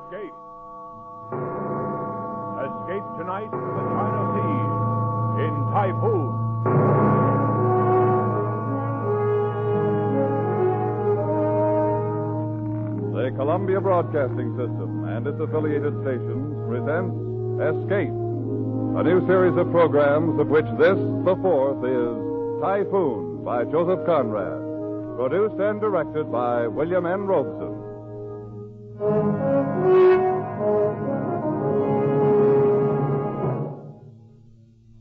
Escape. Escape tonight to the China Seas in Typhoon. The Columbia Broadcasting System and its affiliated stations presents Escape, a new series of programs of which this, the fourth, is Typhoon by Joseph Conrad, produced and directed by William N. Robson.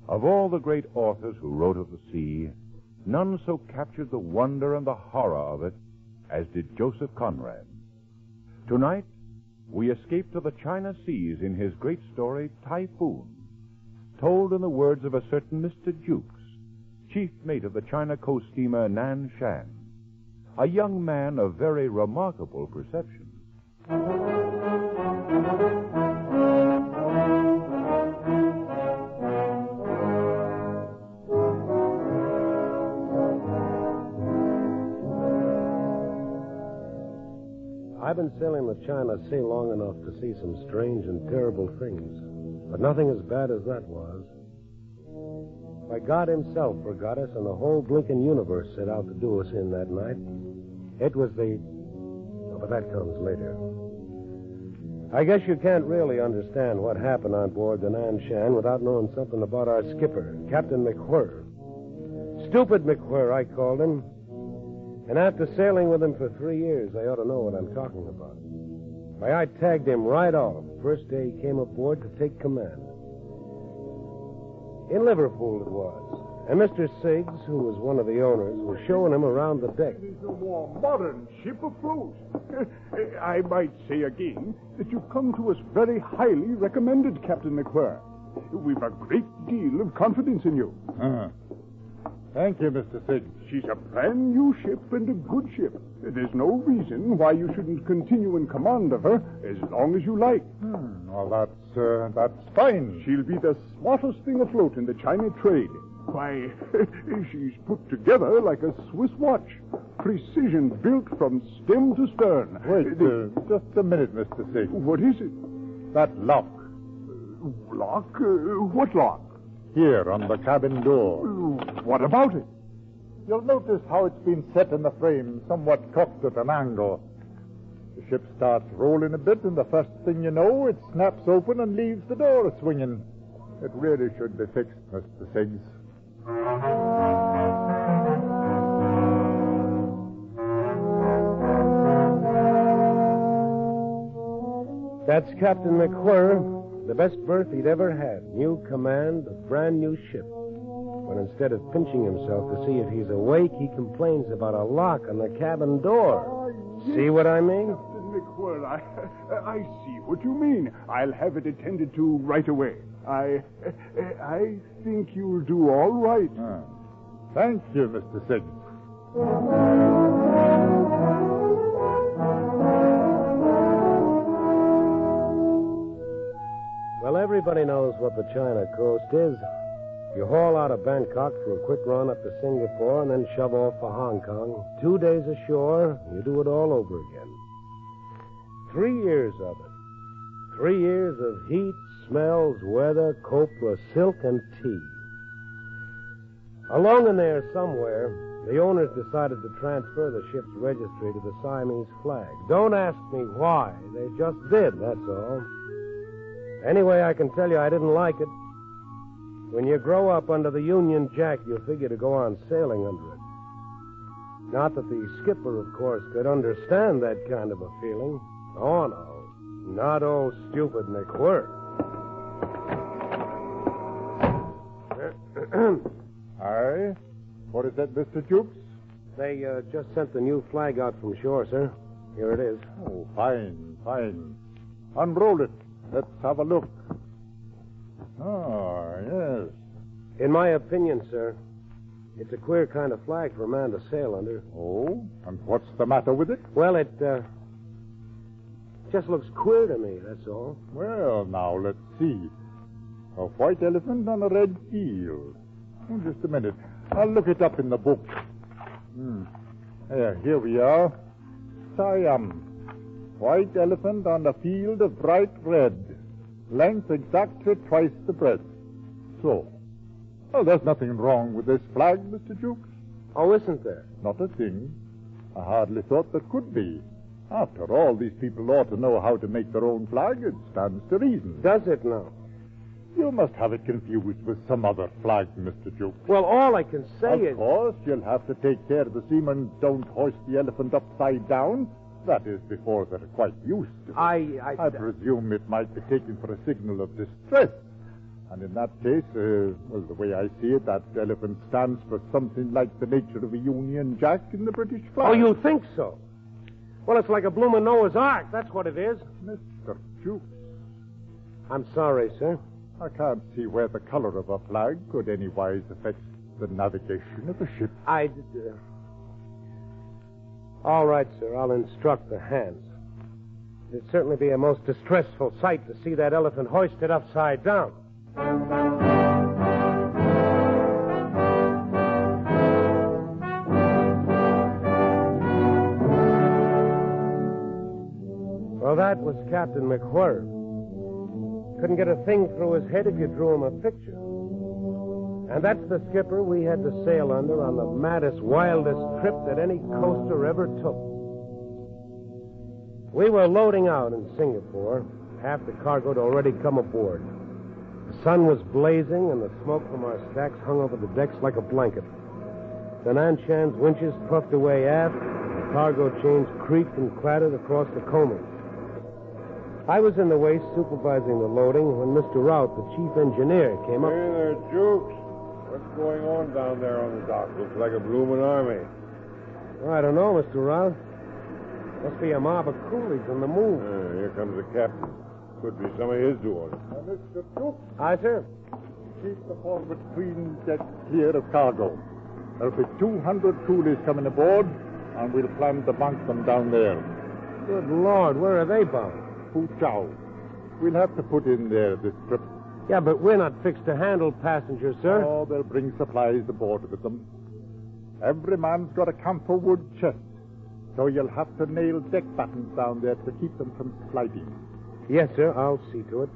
Of all the great authors who wrote of the sea, none so captured the wonder and the horror of it as did Joseph Conrad. Tonight, we escape to the China Seas in his great story, Typhoon, told in the words of a certain Mr. Jukes, chief mate of the China coast steamer Nan Shan, a young man of very remarkable perception. I've been sailing the China Sea long enough to see some strange and terrible things, but nothing as bad as that was. Why, God himself forgot us, and the whole blinking universe set out to do us in that night. It was the... Oh, but that comes later. I guess you can't really understand what happened on board the Nan Shan without knowing something about our skipper, Captain McWhirr. Stupid McWhirr, I called him. And after sailing with him for 3 years, I ought to know what I'm talking about. Why, I tagged him right off first day he came aboard to take command. In Liverpool it was. And Mr. Siggs, who was one of the owners, was showing him around the deck. It is a more modern ship afloat. I might say again that you've come to us very highly recommended, Captain McWhirr. We've a great deal of confidence in you. Thank you, Mr. Siggs. She's a brand new ship and a good ship. There's no reason why you shouldn't continue in command of her as long as you like. Well, that's fine. She'll be the smartest thing afloat in the China trade. Why, she's put together like a Swiss watch. Precision built from stem to stern. Wait, just a minute, Mr. Siggs. What is it? That lock. Lock? What lock? Here, on the cabin door. What about it? You'll notice how it's been set in the frame, somewhat cocked at an angle. The ship starts rolling a bit, and the first thing you know, it snaps open and leaves the door swinging. It really should be fixed, Mr. Siggs. That's Captain McWhirr. The best berth he'd ever had. New command, a brand new ship. When instead of pinching himself to see if he's awake, he complains about a lock on the cabin door. See what I mean? Captain McWhirr, I see what you mean. I'll have it attended to right away. I think you'll do all right. Thank you, Mr. Siggs. Well, everybody knows what the China coast is. You haul out of Bangkok for a quick run up to Singapore and then shove off for Hong Kong. 2 days ashore, you do it all over again. 3 years of it. 3 years of heat, smells, weather, copra, silk, and tea. Along in there somewhere, the owners decided to transfer the ship's registry to the Siamese flag. Don't ask me why. They just did, that's all. Anyway, I can tell you I didn't like it. When you grow up under the Union Jack, you figure to go on sailing under it. Not that the skipper, of course, could understand that kind of a feeling. Oh, no. Not old stupid McWhirr. Aye? What is that, Mr. Jukes? They just sent the new flag out from shore, sir. Here it is. Oh, fine, fine. Unroll it. Let's have a look. Oh, yes. In my opinion, sir, it's a queer kind of flag for a man to sail under. Oh? And what's the matter with it? Well, it just looks queer to me, that's all. Well, now, let's see. A white elephant on a red eel. Oh, just a minute. I'll look it up in the book. Here we are. Siam. White elephant on a field of bright red. Length exactly twice the breadth. So. Well, there's nothing wrong with this flag, Mr. Jukes. Oh, isn't there? Not a thing. I hardly thought there could be. After all, these people ought to know how to make their own flag. It stands to reason. Does it now? You must have it confused with some other flag, Mr. Jukes. Well, all I can say is... Of course, you'll have to take care the seamen don't hoist the elephant upside down. That is, before they're quite used to it. I presume it might be taken for a signal of distress. And in that case, well, the way I see it, that elephant stands for something like the nature of a Union Jack in the British flag. Oh, you think so? Well, it's like a bloomin' Noah's Ark. That's what it is. Mr. Jukes. I'm sorry, sir. I can't see where the color of a flag could anywise affect the navigation of a ship. All right, sir. I'll instruct the hands. It'd certainly be a most distressful sight to see that elephant hoisted upside down. Well, that was Captain McWhirr. Couldn't get a thing through his head if you drew him a picture. And that's the skipper we had to sail under on the maddest, wildest trip that any coaster ever took. We were loading out in Singapore. Half the cargo had already come aboard. The sun was blazing, and the smoke from our stacks hung over the decks like a blanket. The Nanshan's winches puffed away aft. The cargo chains creaked and clattered across the combings. I was in the waist supervising the loading when Mr. Rout, the chief engineer, came up. Hey there, Jukes. What's going on down there on the dock? Looks like a bloomin' army. Oh, I don't know, Mr. Rout. Must be a mob of coolies on the move. Here comes the captain. Could be some of his doing. Mr. Jukes, Aye, sir. keep the forward tween decks clear of cargo. There'll be 200 coolies coming aboard, and we'll plan to bank them down there. Good Lord, where are they bound? Foochow. We'll have to put in there this trip. Yeah, but we're not fixed to handle passengers, sir. Oh, they'll bring supplies aboard with them. Every man's got a camphor wood chest, so you'll have to nail deck battens down there to keep them from sliding. Yes, sir. I'll see to it.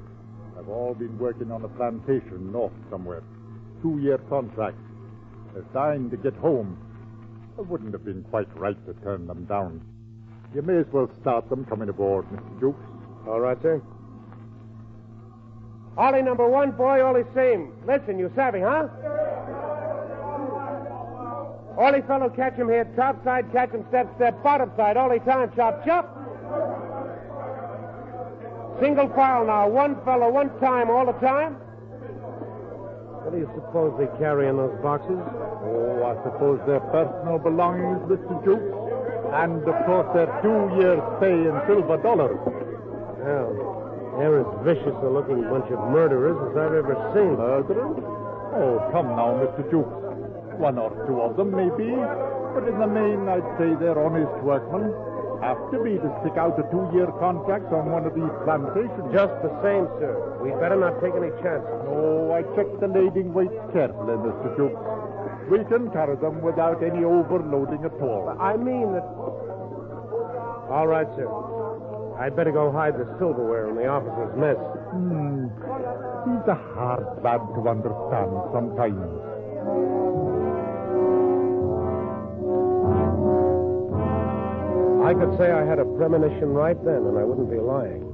They've all been working on a plantation north somewhere. 2-year contract. They're dying to get home. It wouldn't have been quite right to turn them down. You may as well start them coming aboard, Mr. Jukes. All right, sir. Ollie number 1, boy, Ollie same. Listen, you savvy, huh? Ollie fellow, catch him here. Top side, catch him step, bottom side. Ollie time, chop, chop. Single file now. One fellow, one time, all the time. What do you suppose they carry in those boxes? Oh, I suppose they're personal belongings, Mr. Jukes. And, of course, their 2 years' pay in silver dollars. Well, they're as vicious a looking bunch of murderers as I've ever seen. Murderers? Oh, come now, Mr. Jukes. 1 or 2 of them, maybe. But in the main, I'd say they're honest workmen. Have to be to stick out a 2-year contract on one of these plantations. Just the same, sir. We'd better not take any chances. No, I checked the lading weights carefully, Mr. Jukes. We can carry them without any overloading at all. I mean that... All right, sir. I'd better go hide the silverware in the officer's mess. He's a hard lad to understand sometimes. I could say I had a premonition right then, and I wouldn't be lying.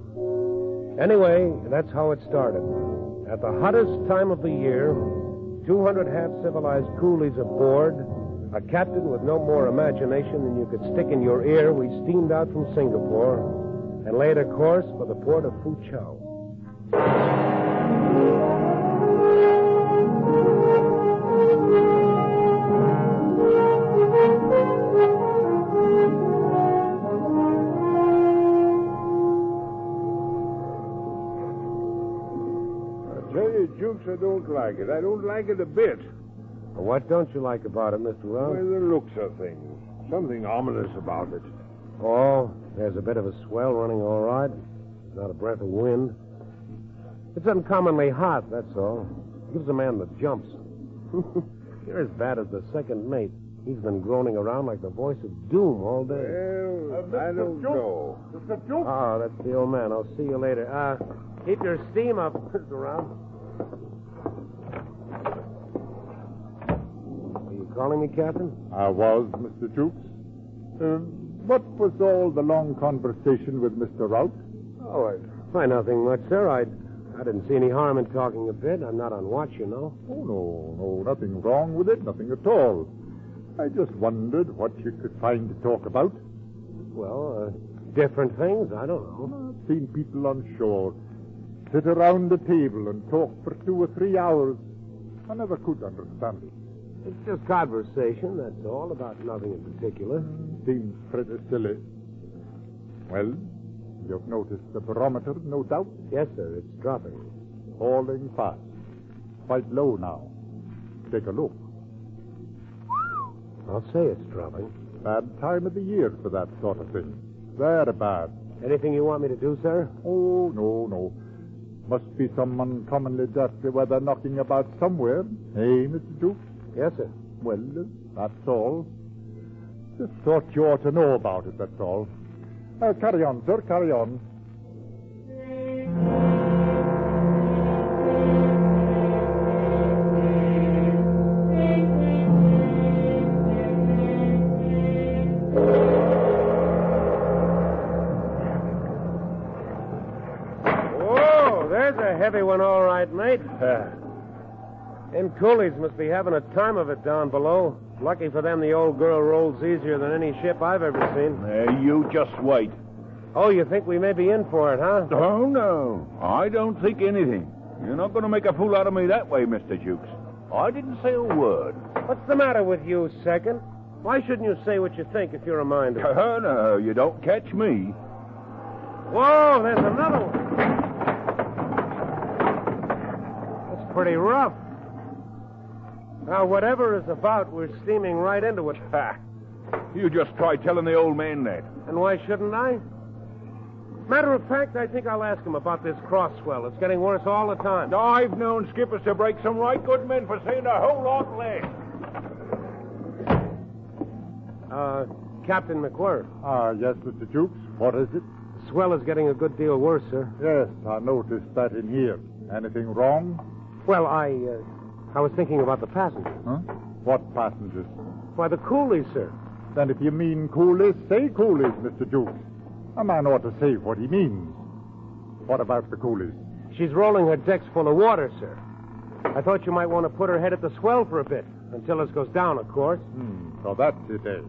Anyway, that's how it started. At the hottest time of the year, 200 half-civilized coolies aboard, a captain with no more imagination than you could stick in your ear, we steamed out from Singapore and laid a course for the port of Foochow. Jukes, I don't like it. I don't like it a bit. What don't you like about it, Mr. Rouse? Well, the looks of things. Something ominous about it. Oh, there's a bit of a swell running all right. Not a breath of wind. It's uncommonly hot, that's all. Gives a man the jumps. You're as bad as the second mate. He's been groaning around like the voice of doom all day. Well, I don't know. Mr. Duke? Oh, that's the old man. I'll see you later. Keep your steam up, Mr. Round. Are you calling me, Captain? I was, Mr. Jukes. What was all the long conversation with Mr. Rout? Oh, why, nothing much, sir. I didn't see any harm in talking a bit. I'm not on watch, you know. Oh, no, nothing wrong with it, nothing at all. I just wondered what you could find to talk about. Well, different things. I don't know. I've seen people on shore sit around the table and talk for 2 or 3 hours. I never could understand it. It's just conversation, that's all, about nothing in particular. Seems pretty silly. Well, you've noticed the barometer, no doubt? Yes, sir, it's dropping. Falling fast. Quite low now. Take a look. I'll say it's dropping. Bad time of the year for that sort of thing. Very bad. Anything you want me to do, sir? Oh, no. Must be some uncommonly dirty weather knocking about somewhere. Hey, Mr. Duke? Yes, sir. Well, that's all. Just thought you ought to know about it, that's all. Carry on, sir, carry on. Whoa, there's a heavy one, all right, mate. Them coolies must be having a time of it down below. Lucky for them, the old girl rolls easier than any ship I've ever seen. You just wait. Oh, you think we may be in for it, huh? Oh, no. I don't think anything. You're not going to make a fool out of me that way, Mr. Jukes. I didn't say a word. What's the matter with you, Second? Why shouldn't you say what you think if you're a mind to? No, you don't catch me. Whoa, there's another one. That's pretty rough. Now, whatever is about, we're steaming right into it. Ha! You just try telling the old man that. And why shouldn't I? Matter of fact, I think I'll ask him about this cross swell. It's getting worse all the time. I've known skippers to break some right good men for saying a whole lot less. Captain McWhirr. Yes, Mr. Jukes. What is it? The swell is getting a good deal worse, sir. Yes, I noticed that in here. Anything wrong? Well, I was thinking about the passengers. Huh? What passengers? Why, the coolies, sir. Then if you mean coolies, say coolies, Mr. Jukes. A man ought to say what he means. What about the coolies? She's rolling her decks full of water, sir. I thought you might want to put her head at the swell for a bit, until it goes down, of course. So that's it, eh?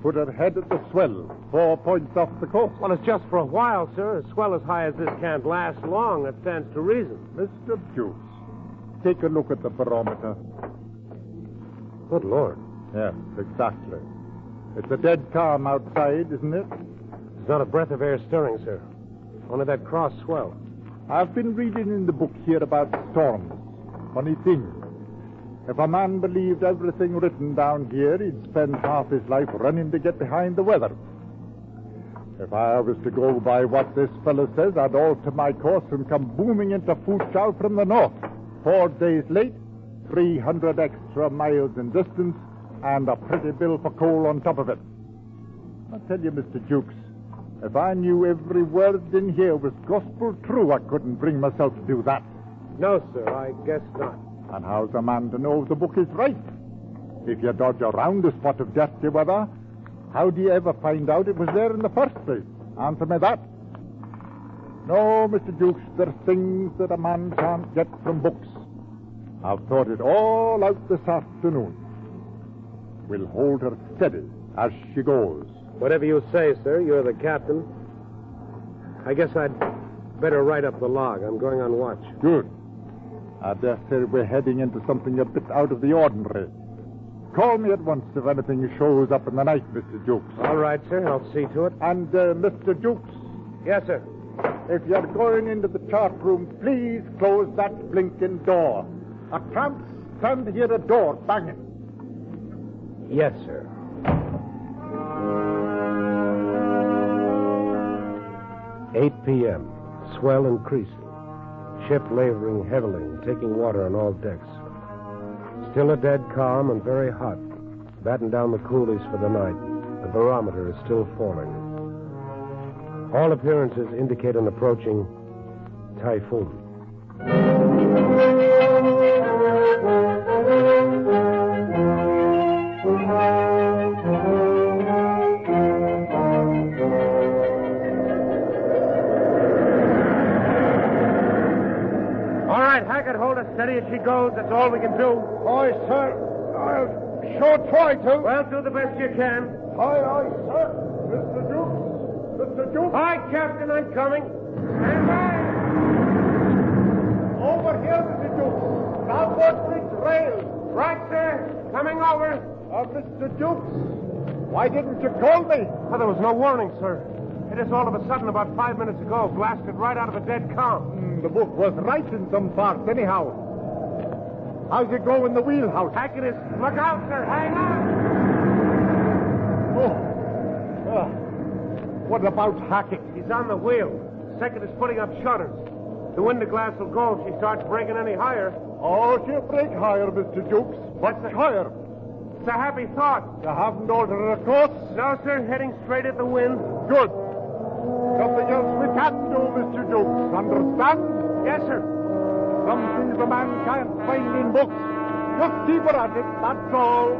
Put her head at the swell, 4 points off the coast. Well, it's just for a while, sir. A swell as high as this can't last long. That stands to reason. Mr. Jukes, take a look at the barometer. Good Lord. Yes, exactly. It's a dead calm outside, isn't it? There's not a breath of air stirring, sir. Only that cross swell. I've been reading in the book here about storms. Funny thing. If a man believed everything written down here, he'd spend half his life running to get behind the weather. If I was to go by what this fellow says, I'd alter my course and come booming into Foochow from the north. 4 days late, 300 extra miles in distance, and a pretty bill for coal on top of it. I tell you, Mr. Jukes, if I knew every word in here was gospel true, I couldn't bring myself to do that. No, sir, I guess not. And how's a man to know if the book is right? If you dodge around a spot of dirty weather, how do you ever find out it was there in the first place? Answer me that. No, Mr. Jukes, there's things that a man can't get from books. I've thought it all out this afternoon. We'll hold her steady as she goes. Whatever you say, sir. You're the captain. I guess I'd better write up the log. I'm going on watch. Good. I dare say we're heading into something a bit out of the ordinary. Call me at once if anything shows up in the night, Mr. Jukes. All right, sir. I'll see to it. And, Mr. Jukes, Yes, sir. if you're going into the chart room, please close that blinking door. I can't stand here a door banging. Yes, sir. "8 p.m. Swell increasing. Ship laboring heavily and taking water on all decks. Still a dead calm and very hot. batten down the coolies for the night. The barometer is still falling. All appearances indicate an approaching typhoon. All right, Hackett, hold her steady as she goes. That's all we can do. Aye, sir. I'll sure try to. Well, do the best you can. Aye, sir. Mr. Dukes. Mr. Dukes. All right, Captain, I'm coming. Stand by. Over here, Mr. Dukes. Starboard bridge rail. Right, sir. Coming over. Mr. Dukes. Why didn't you call me? Oh, there was no warning, sir. It is all of a sudden about 5 minutes ago, blasted right out of a dead calm. The book was right in some parts, anyhow. How's it go in the wheelhouse? Hackett is... Look out, sir. Hang on. What about Hackett? He's on the wheel. Second is putting up shutters. The window glass will go if she starts breaking any higher. Oh, she'll break higher, Mr. Dukes. But higher. It's a happy thought. You haven't altered her course? No, sir. Heading straight at the wind. Good. Nothing else we can do, Mr. Dukes. Understand? Yes, sir. Some things a man can't find in books. Just keep her at it, that's all.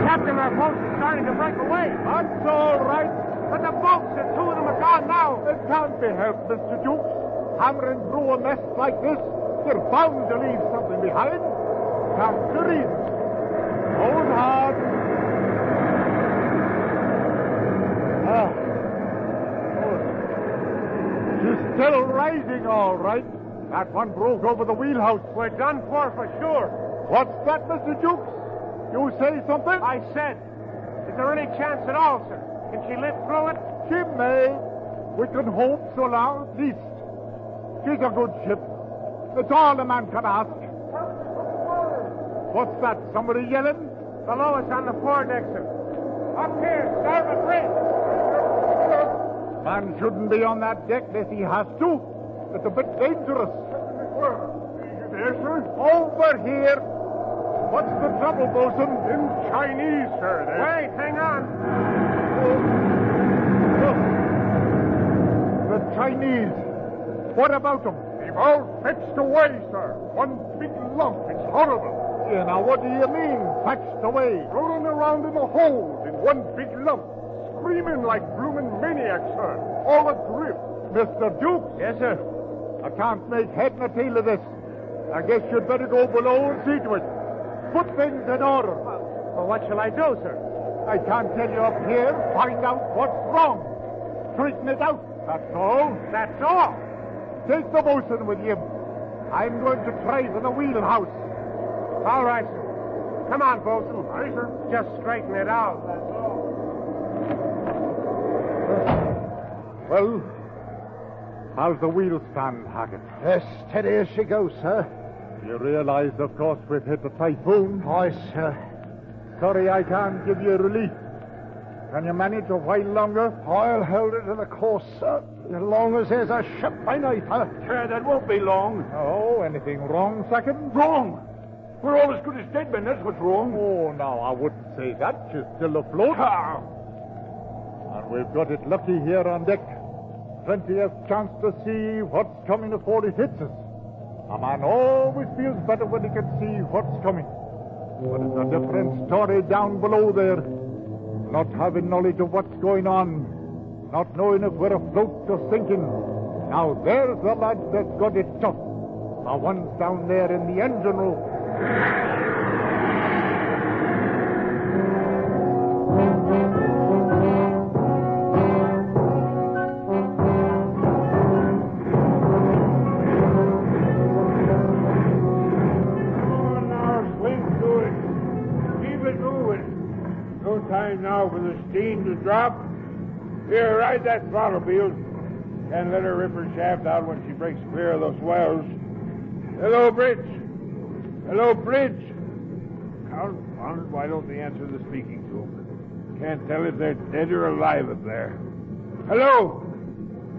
Captain, our boats are starting to break away. That's all right. But the boats, the two of them are gone now. It can't be helped, Mr. Dukes. Hammering through a mess like this, you're bound to leave something behind. Count the reason. Hold hard. She's still rising, all right. That one broke over the wheelhouse. We're done for sure. What's that, Mr. Dukes? You say something? I said. Is there any chance at all, sir? Can she live through it? She may. We can hope so now, at least. She's a good ship. It's all a man can ask. What's that? Somebody yelling? Below us on the foredeck, sir. Up here, starboard bridge. Man shouldn't be on that deck unless he has to. It's a bit dangerous. There, sir? Over here. What's the trouble, bosun? In Chinese, sir. Wait, hang on. The Chinese. What about them? They've all fetched away, sir. One big lump. It's horrible. Yeah, now what do you mean, fetched away? Rolling around in a hold in one big lump. Screaming like bloomin' maniacs, sir. All adrift. Mr. Dukes? Yes, sir. I can't make head nor tail of this. I guess you'd better go below and see to it. Put things in order. Well, what shall I do, sir? I can't tell you up here. Find out what's wrong. Straighten it out. That's all. That's all. Take the bosun with you. I'm going to try for the wheelhouse. All right, sir. Come on, bosun. Aye, sir. Just straighten it out. That's all. Well, how's the wheel stand, Hackett? As steady as she goes, sir. You realize, of course, we've hit the typhoon. Aye, sir. Sorry I can't give you relief. Can you manage a while longer? I'll hold her to the course, sir. As long as there's a ship beneath her. Sir, that won't be long. Oh, anything wrong, second? Wrong. We're all as good as dead men. That's what's wrong. Oh, no, I wouldn't say that. She's still afloat. Ah. And we've got it lucky here on deck. Plenty of chance to see what's coming before it hits us. A man always feels better when he can see what's coming. But it's a different story down below there. Not having knowledge of what's going on. Not knowing if we're afloat or sinking. Now there's the lad that's got it tough. The ones down there in the engine room. Time now for the steam to drop. Here, ride that throttle, Beals. Can't let her rip her shaft out when she breaks clear of those swells. Hello, Bridge. Hello, Bridge. Count Well, why don't they answer the speaking tube? Can't tell if they're dead or alive up there. Hello?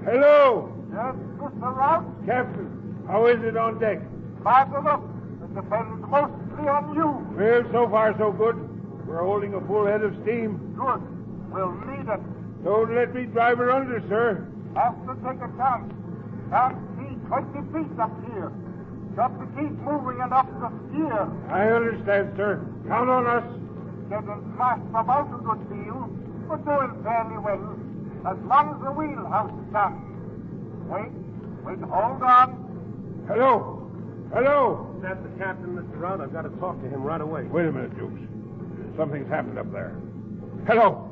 Hello? Yes, Mr. Rout? Captain, how is it on deck? Bad enough. It depends mostly on you. Well, so far so good. We're holding a full head of steam. Good. We'll need it. Don't let me drive her under, sir. Have to take a chance. Can't see 20 feet up here. Got to keep moving enough to steer. I understand, sir. Count on us. Getting smashed about a good deal, but doing fairly well. As long as the wheelhouse stands. Wait, hold on. Hello? Hello? That's the captain, Mr. Rout. I've got to talk to him right away. Wait a minute, Dukes. Something's happened up there. Hello?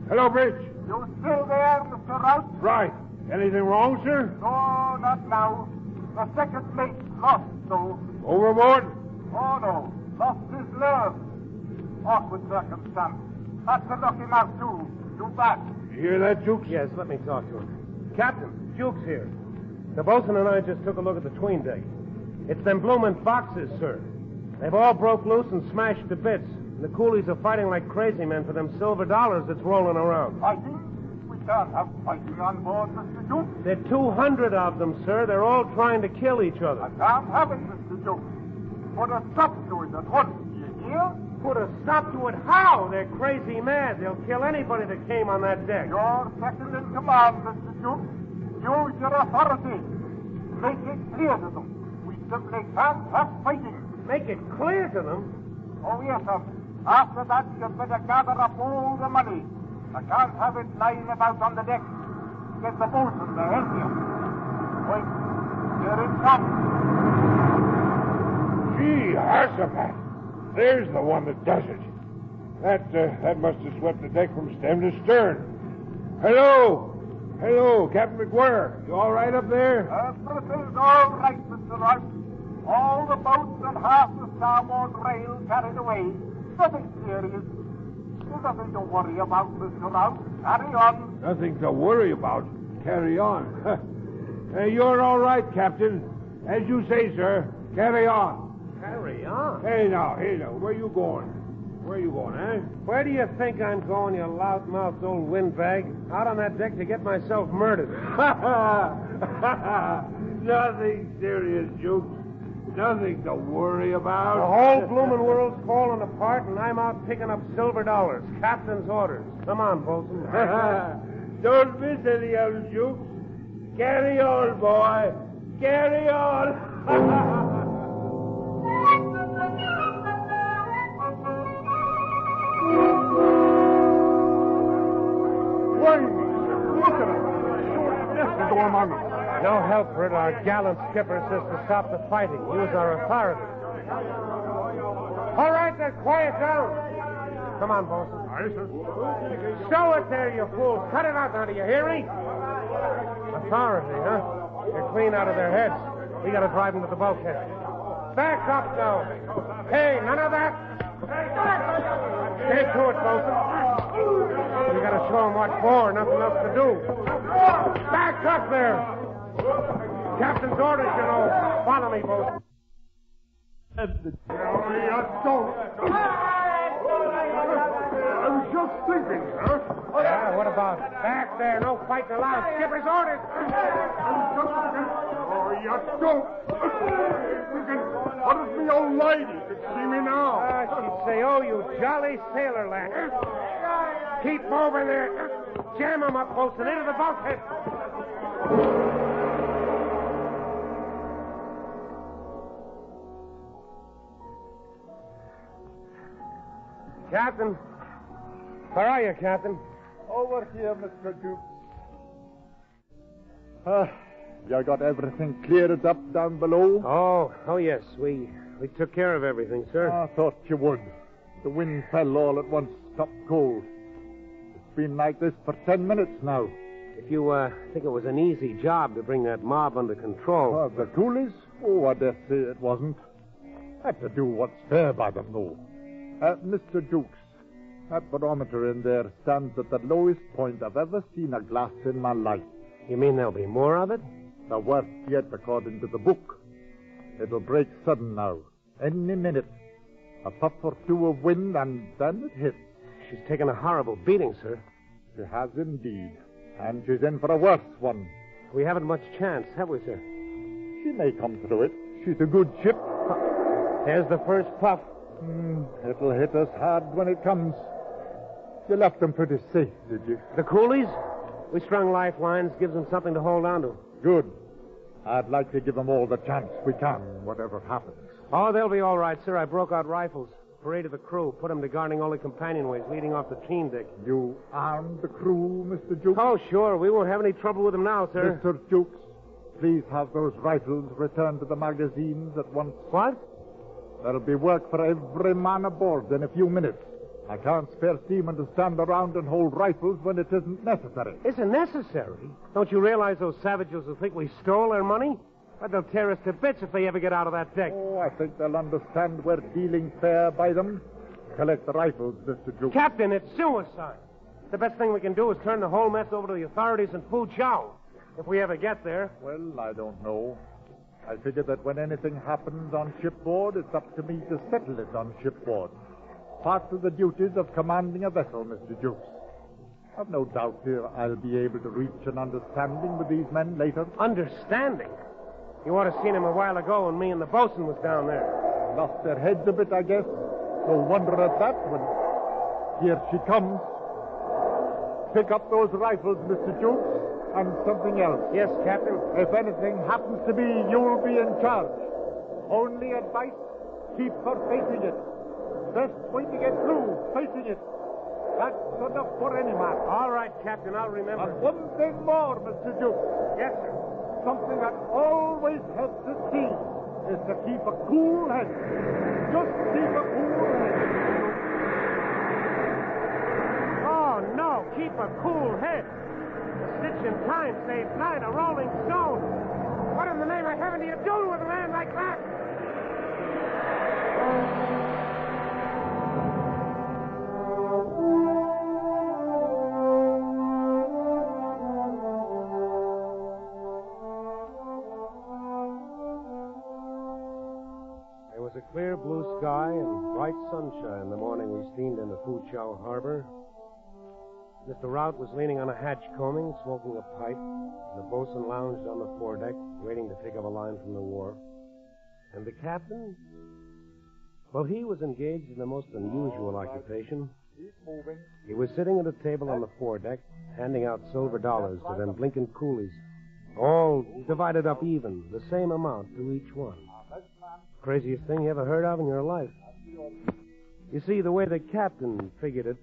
Hello, Bridge? You still there, Mr. Rout? Right. Anything wrong, sir? No, not now. The second mate's lost, though. Overboard? Oh, no. Lost his nerve. Awkward circumstance. Had to knock him out, too. Too bad. You hear that, Dukes? Yes, let me talk to him. Captain, Jukes here. The bosun and I just took a look at the 'tween deck. It's them bloomin' foxes, sir. They've all broke loose and smashed to bits. And the coolies are fighting like crazy men for them silver dollars that's rolling around. Fighting? We can't have fighting on board, Mr. Duke. There are 200 of them, sir. They're all trying to kill each other. I can't have it, Mr. Duke. Put a stop to it at once, do you hear? Put a stop to it? How? They're crazy mad. They'll kill anybody that came on that deck. You're second in command, Mr. Duke. Use your authority. Make it clear to them. We simply can't have fighting. Make it clear to them? Oh, yes, sir. After that, you'd better gather up all the money. I can't have it lying about on the deck. Get the bosun to help you. Wait. Here it comes. Gee, Harsapat. There's the one that does it. That must have swept the deck from stem to stern. Hello? Hello, Captain McGuire. You all right up there? Everything's all right, Mr. Rout. All the boats and half the starboard rail carried away. Nothing serious. There's nothing to worry about, Mr. Rout. Carry on. Nothing to worry about. Carry on. You're all right, Captain. As you say, sir. Carry on. Carry on? Hey, now. Where you going? Where you going, eh? Where do you think I'm going, you loud-mouthed old windbag? Out on that deck to get myself murdered. Nothing serious, Jukes. Nothing to worry about. The whole bloomin' world's falling apart, and I'm out picking up silver dollars. Captain's orders. Come on, bosun. Don't miss any of them, Jukes. Carry on, boy. Carry on. Look at it. Death is all among them. No help for it. Our gallant skipper says to stop the fighting. Use our authority. All right, then, quiet down. Come on, bosun. Aye, sir. Show it there, you fools. Cut it out now, do you hear me? Authority, huh? They're clean out of their heads. We gotta drive them to the bulkhead. Back up now. Hey, none of that. Stay to it, bosun. We gotta show them what for, nothing else to do. Back up there. Captain's orders, you know. Follow me, bosun. I was just thinking, sir. Yeah, what about it? Back there, no fighting allowed. Skipper's orders. Oh, you don't. What if the old lady could see me now? She'd say, oh, you jolly sailor lad. Keep moving there. Jam him up, bosun, into the bulkhead. Captain. Where are you, Captain? Over here, Mr. Duke. You got everything cleared up down below? Oh, yes. We took care of everything, sir. I thought you would. The wind fell all at once, stopped cold. It's been like this for 10 minutes now. If you think it was an easy job to bring that mob under control. The coolies? Oh, I dare say it wasn't. Had to do what's fair by them, though. Mr. Dukes, that barometer in there stands at the lowest point I've ever seen a glass in my life. You mean there'll be more of it? The worst yet, according to the book. It'll break sudden now, any minute. A puff or two of wind, and then it hits. She's taken a horrible beating, sir. She has indeed. And she's in for a worse one. We haven't much chance, have we, sir? She may come through it. She's a good ship. There's the first puff. It'll hit us hard when it comes. You left them pretty safe, did you? The coolies? We strung lifelines, gives them something to hold on to. Good. I'd like to give them all the chance we can, whatever happens. Oh, they'll be all right, sir. I broke out rifles. Paraded the crew, put them to guarding all the companionways leading off the 'tween deck. You armed the crew, Mr. Jukes? Oh, sure. We won't have any trouble with them now, sir. Mr. Jukes, please have those rifles returned to the magazines at once. What? There'll be work for every man aboard in a few minutes. I can't spare seamen to stand around and hold rifles when it isn't necessary. Isn't necessary? Don't you realize those savages will think we stole their money? But they'll tear us to bits if they ever get out of that deck. Oh, I think they'll understand we're dealing fair by them. Collect the rifles, Mr. Jukes. Captain, it's suicide. The best thing we can do is turn the whole mess over to the authorities in Foochow. If we ever get there. Well, I don't know. I figure that when anything happens on shipboard, it's up to me to settle it on shipboard. Part of the duties of commanding a vessel, Mr. Jukes. I've no doubt here I'll be able to reach an understanding with these men later. Understanding? You ought to have seen him a while ago when me and the bosun was down there. Lost their heads a bit, I guess. No wonder at that when... Here she comes. Pick up those rifles, Mr. Jukes, and something else. Yes, Captain. If anything happens to me, you'll be in charge. Only advice, keep her facing it. Best way to get through, facing it. That's enough for any man. All right, Captain, I'll remember. And one thing more, Mr. Jukes. Yes, sir. Something that always helps at sea is to keep a cool head. Just keep a cool head. Oh, no, keep a cool head. A stitch in time saves 9 a rolling stone. What in the name of heaven do you do with a man like that? Clear blue sky and bright sunshine the morning we steamed into Foochow Harbor. Mr. Rout was leaning on a hatch combing, smoking a pipe. The bosun lounged on the foredeck, waiting to pick up a line from the wharf. And the captain? Well, he was engaged in the most unusual occupation. He was sitting at a table on the foredeck, handing out silver dollars to them blinking coolies, all divided up even, the same amount to each one. Craziest thing you ever heard of in your life. You see, the way the captain figured it,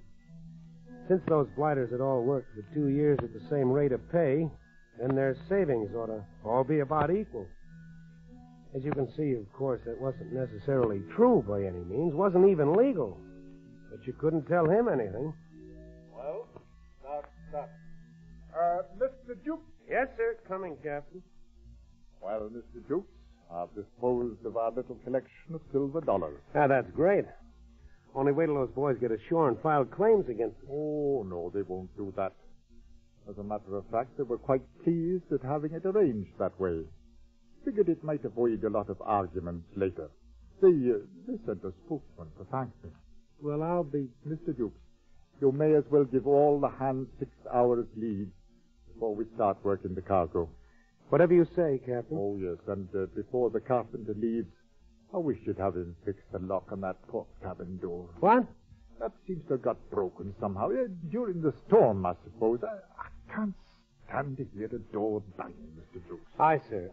since those blighters had all worked for 2 years at the same rate of pay, then their savings ought to all be about equal. As you can see, of course, that wasn't necessarily true by any means, wasn't even legal. But you couldn't tell him anything. Well, stop. Mr. Jukes? Yes, sir. Coming, Captain. Well, Mr. Jukes, I've disposed of our little collection of silver dollars. Ah, that's great. Only wait till those boys get ashore and file claims against us. Oh, no, they won't do that. As a matter of fact, they were quite pleased at having it arranged that way. Figured it might avoid a lot of arguments later. They sent a spokesman to thank me. Well, I'll be... Mr. Jukes, you may as well give all the hands 6 hours leave before we start working the cargo. Whatever you say, Captain. Oh, yes, and before the carpenter leaves, I wish you'd have him fix the lock on that port cabin door. What? That seems to have got broken somehow. During the storm, I suppose. I can't stand to hear a door banging, Mr. Jukes. Aye, sir.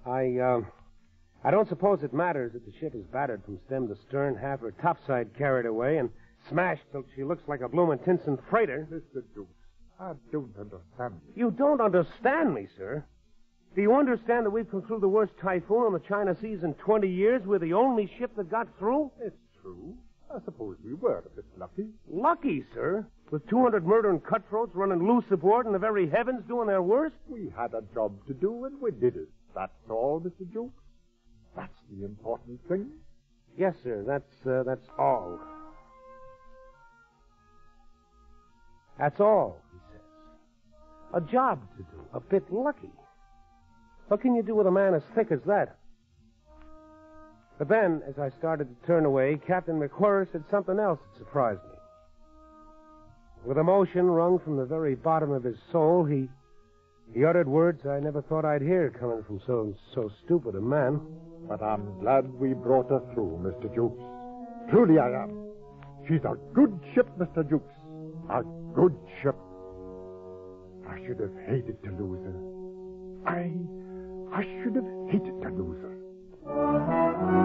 I don't suppose it matters that the ship is battered from stem to stern, half her topside carried away, and smashed till she looks like a bloomin' Tinson freighter. Mr. Jukes, I don't understand you. You don't understand me, sir. Do you understand that we've come through the worst typhoon on the China Seas in 20 years? We're the only ship that got through? It's true. I suppose we were a bit lucky. Lucky, sir? With 200 murdering cutthroats running loose aboard and the very heavens doing their worst? We had a job to do, and we did it. That's all, Mr. Jukes. That's the important thing. Yes, sir. That's all. That's all, he says. A job to do. A bit lucky. What can you do with a man as thick as that? But then, as I started to turn away, Captain McWhirr said something else that surprised me. With emotion wrung from the very bottom of his soul, he uttered words I never thought I'd hear coming from so stupid a man. But I'm glad we brought her through, Mr. Jukes. Truly I am. She's a good ship, Mr. Jukes. A good ship. I should have hated to lose her. I should have hated to lose her.